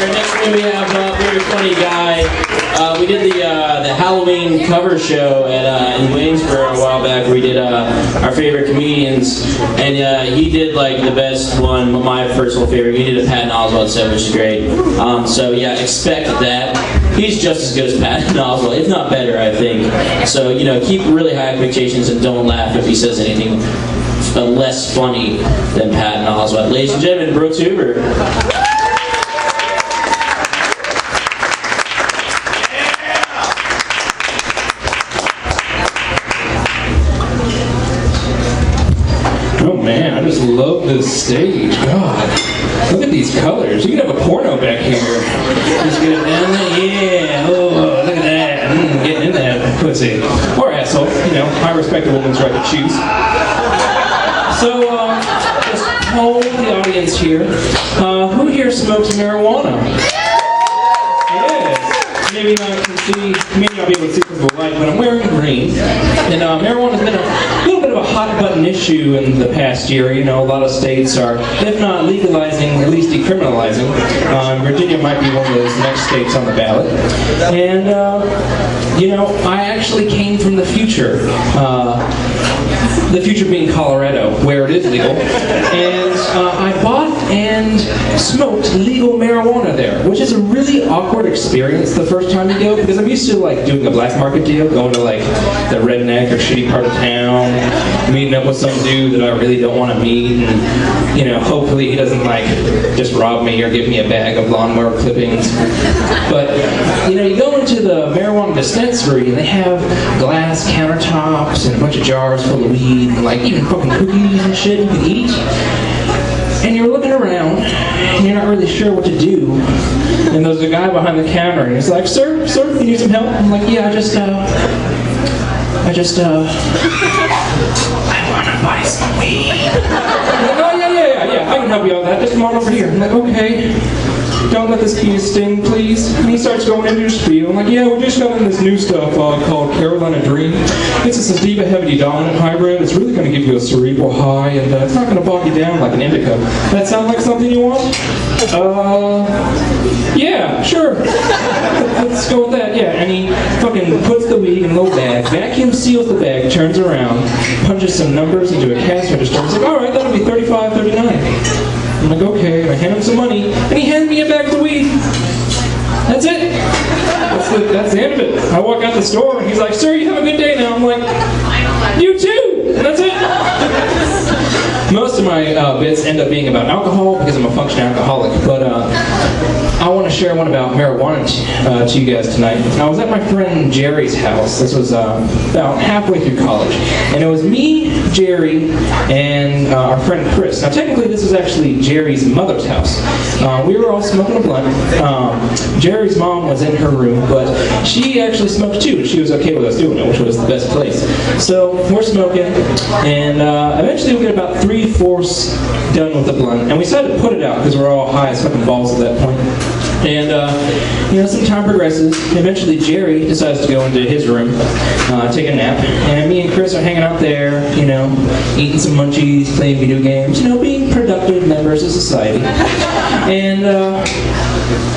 next we have a very funny guy. We did the Halloween cover show in Waynesboro a while back where we did our favorite comedians, and he did like the best one, my personal favorite. He did a Patton Oswalt set, which is great. So yeah, expect that. He's just as good as Patton Oswalt, if not better, I think. So, you know, keep really high expectations and don't laugh if he says anything less funny than Patton Oswalt. Ladies and gentlemen, Brooks Hoover. Oh man, I just love this stage. God, look at these colors. You could have a porno back here. Just get it down there. Yeah. Oh, look at that. Getting in that pussy. Or asshole. You know, I respect a woman's right to choose. So, just poll the audience here. Who here smokes marijuana? Yes. Maybe not can see, maybe I'll be able to see because of the light, but I'm wearing green. And marijuana's been a little bit of a hot button issue in the past year. You know, a lot of states are, if not legalizing, at least decriminalizing. Virginia might be one of those next states on the ballot. And, you know, I actually came from the future. The future being Colorado, where it is legal. And I bought and smoked legal marijuana there, which is a really awkward experience the first time you go, because I'm used to like doing a black market deal, going to like the redneck or shitty part of town, meeting up with some dude that I really don't want to meet, and you know, hopefully he doesn't like just rob me or give me a bag of lawnmower clippings. But you know, you go into the marijuana dispensary and they have glass countertops and a bunch of jars full of weed, and like even fucking cookies and shit you can eat. And you're looking around, and you're not really sure what to do. And there's a guy behind the counter, and he's like, "Sir, you need some help?" I'm like, "Yeah, I want to buy some weed." He's like, "Oh, yeah, I can help you out with that. Just come on over here." I'm like, "Okay. Don't let this key sting, please." And he starts going into his spiel. I'm like, "Yeah, we're just selling this new stuff called Carolina Dream. It's a sativa heavy dominant hybrid. It's really going to give you a cerebral high, and it's not going to bog you down like an indica. That sound like something you want?" Yeah, sure. Let's go with that, yeah. And he fucking puts the weed in a little bag, vacuum seals the bag, turns around, punches some numbers into a cash register. He's like, "All right, that'll be $35.39. I'm like, "Okay," and I hand him some money, and he hands me a bag of weed. That's it. That's the end of it. I walk out the store, and he's like, "Sir, you have a good day now." I'm like, "You too," and that's it. Most of my bits end up being about alcohol because I'm a functioning alcoholic, but I want to share one about marijuana to you guys tonight. I was at my friend Jerry's house. This was about halfway through college, and it was me, Jerry, and our friend Chris. Now technically this was actually Jerry's mother's house. We were all smoking a blunt. Jerry's mom was in her room, but she actually smoked too, and she was okay with us doing it, which was the best place. So we're smoking, and eventually we get about 3/4 done with the blunt, and we decided to put it out because we're all high as fucking balls at that point. And you know, some time progresses. Eventually, Jerry decides to go into his room, take a nap, and me and Chris are hanging out there, you know, eating some munchies, playing video games, you know, being productive members of society. And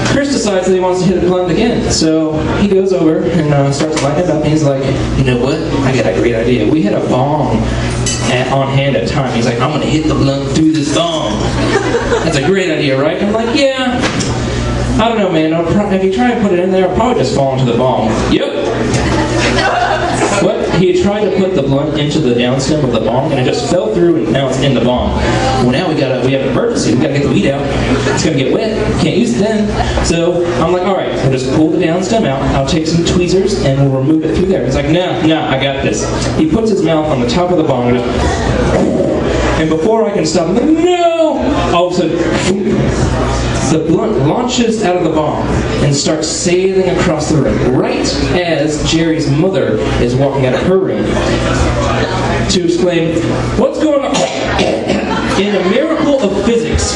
Chris decides that he wants to hit a blunt again, so he goes over and starts lighting it up. And he's like, "You know what? I got a great idea. We had a bong on hand at a time." He's like, "I'm gonna hit the blunt through this thong." That's a great idea, right? I'm like, "Yeah. I don't know, man. If you try and put it in there, it'll probably just fall into the bong." Yep. What? He had tried to put the blunt into the downstem of the bong, and it just fell through, and now it's in the bong. Well, now we have an emergency. We gotta get the weed out. It's gonna get wet. Can't use it then. So I'm like, "All right, I'll just pull the downstem out. I'll take some tweezers, and we'll remove it through there." He's like, "No, I got this." He puts his mouth on the top of the bong, and before I can stop, I'm like, "No!" All of a sudden, the blunt launches out of the bong and starts sailing across the room, right as Jerry's mother is walking out of her room to exclaim, "What's going on?" In a miracle of physics,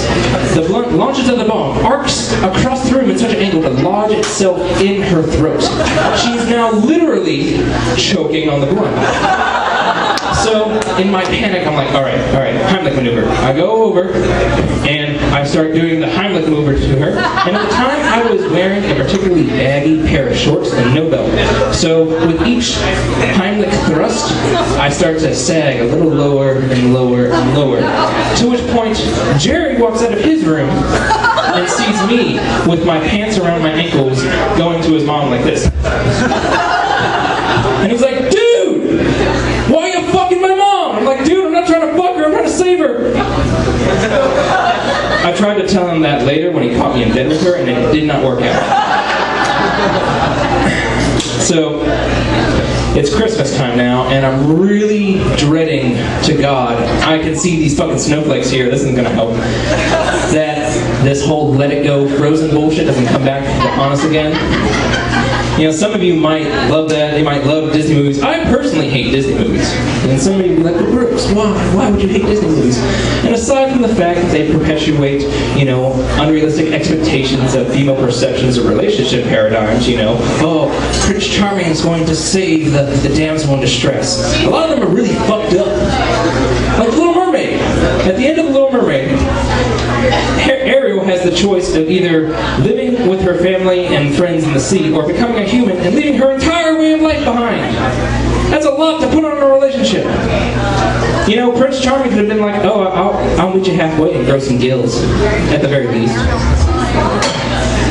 the blunt launches out of the bong, arcs across the room at such an angle to lodge itself in her throat. She's now literally choking on the blunt. So, in my panic, I'm like, all right, Heimlich maneuver. I go over, and I start doing the Heimlich maneuver to her. And at the time, I was wearing a particularly baggy pair of shorts and no belt. So, with each Heimlich thrust, I start to sag a little lower and lower and lower. To which point, Jerry walks out of his room and sees me with my pants around my ankles going to his mom like this. And he's like, dude, why are you fucking my mom? I'm like, dude, I'm not trying to fuck her, I'm trying to save her. I tried to tell him that later when he caught me in bed with her, and it did not work out. So, it's Christmas time now, and I'm really dreading to God. I can see these fucking snowflakes here, this isn't gonna help. That this whole let it go Frozen bullshit doesn't come back to haunt us again. You know, some of you might love that, they might love Disney movies. I personally hate Disney movies. And some of you will be like, but Brooks, why? Why would you hate Disney movies? And aside from the fact that they perpetuate, you know, unrealistic expectations of female perceptions of relationship paradigms, you know, oh, Prince Charming is going to save the damsel in distress. A lot of them are really fucked up. Like Little Mermaid. At the end of The Little Mermaid, Ariel has the choice of either living with her family and friends in the sea or becoming a human and leaving her entire way of life behind. That's a lot to put on a relationship. You know, Prince Charming could have been like, oh, I'll meet you halfway and grow some gills, at the very least.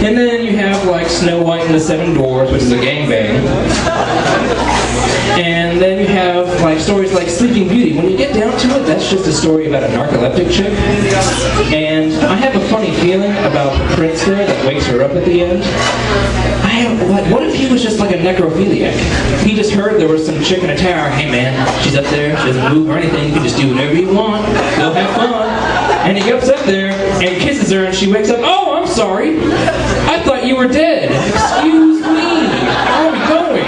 And then you have like Snow White and the Seven Dwarfs, which is a gangbang. And then you have like stories like Sleeping Beauty. When you get down to it, that's just a story about a narcoleptic chick. And I have a funny feeling about the prince there that wakes her up at the end. What if he was just like a necrophiliac? He just heard there was some chick in a tower. Hey man, she's up there, she doesn't move or anything, you can just do whatever you want, go have fun. And he gets up there and kisses her and she wakes up, oh, I'm sorry, I thought you were dead. Excuse me, where are we going?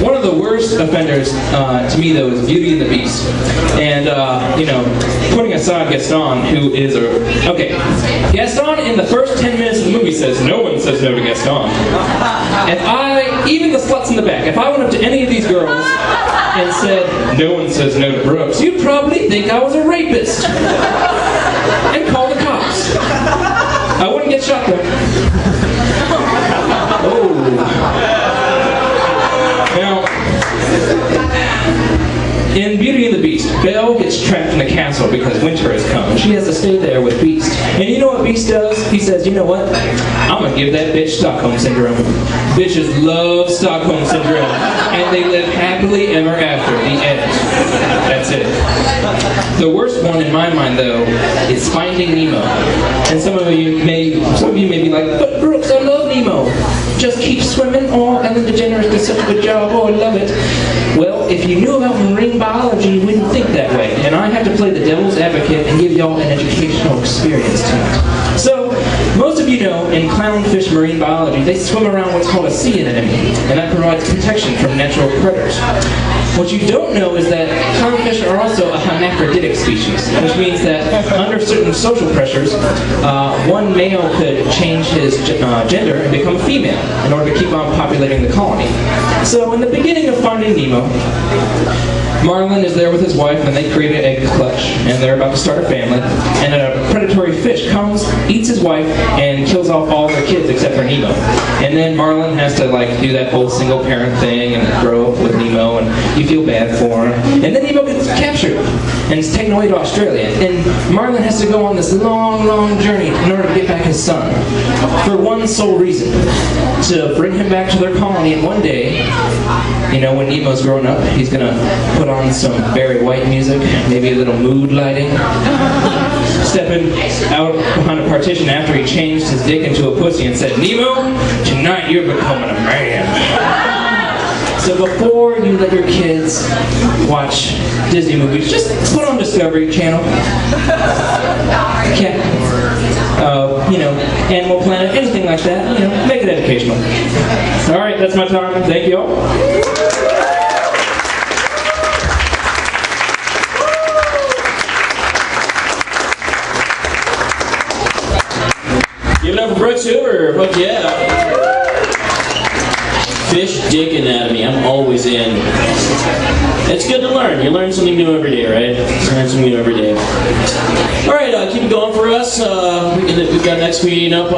One of the worst offenders to me though is Beauty and the Beast. And you know, putting aside Gaston, who is Gaston in the first 10 minutes of the movie says, no one says no to Gaston. Even the sluts in the back, if I went up to any of these girls and said, no one says no to Brooks, you'd probably think I was a rapist. And call the cops. I wouldn't get shot though. Oh. Now, in Beauty and the Beast, Belle gets trapped in a castle because winter has come. She has to stay there with Beast. And you know what Beast does? He says, you know what? I'm going to give that bitch Stockholm Syndrome. Bitches love Stockholm Syndrome. And they live happily ever after. The end. That's it. The worst one in my mind, though, is Finding Nemo. And some of you may be like, but Brooks, I love Nemo. Just keep swimming. Oh, Ellen DeGeneres does such a good job. Oh, I love it. Well, if you knew about marine biology, you wouldn't think that way. And I have to play the devil's advocate and give y'all an educational experience tonight. So, most of you know, in clownfish marine biology, they swim around what's called a sea anemone, and that provides protection from natural predators. What you don't know is that clownfish are also a hermaphroditic species, which means that under certain social pressures, one male could change his gender and become a female in order to keep on populating the colony. So in the beginning of Finding Nemo, Marlin is there with his wife and they create an egg clutch and they're about to start a family, and a predatory fish comes, eats his wife, and kills off all their kids except for Nemo. And then Marlin has to like do that whole single parent thing and grow up with Nemo, and you feel bad for him. And then Nemo gets captured and is taken away to Australia. And Marlin has to go on this long, long journey in order to get back his son. For one sole reason, to bring him back to their colony. And one day, you know, when Nemo's grown up, he's gonna put on some Barry White music, maybe a little mood lighting, stepping out behind a partition after he changed his dick into a pussy and said, Nemo, tonight you're becoming a man. So before you let your kids watch Disney movies, just put on Discovery Channel. You know, Animal Planet, anything like that. You know, make it educational. All right, that's my time. Thank you all. Give it up for Brooks Hoover. Fuck yeah. Fish dick anatomy. I'm always in. It's good to learn. You learn something new every day, right? Learn something new every day. All right, keep it going for us. We've got next meeting up.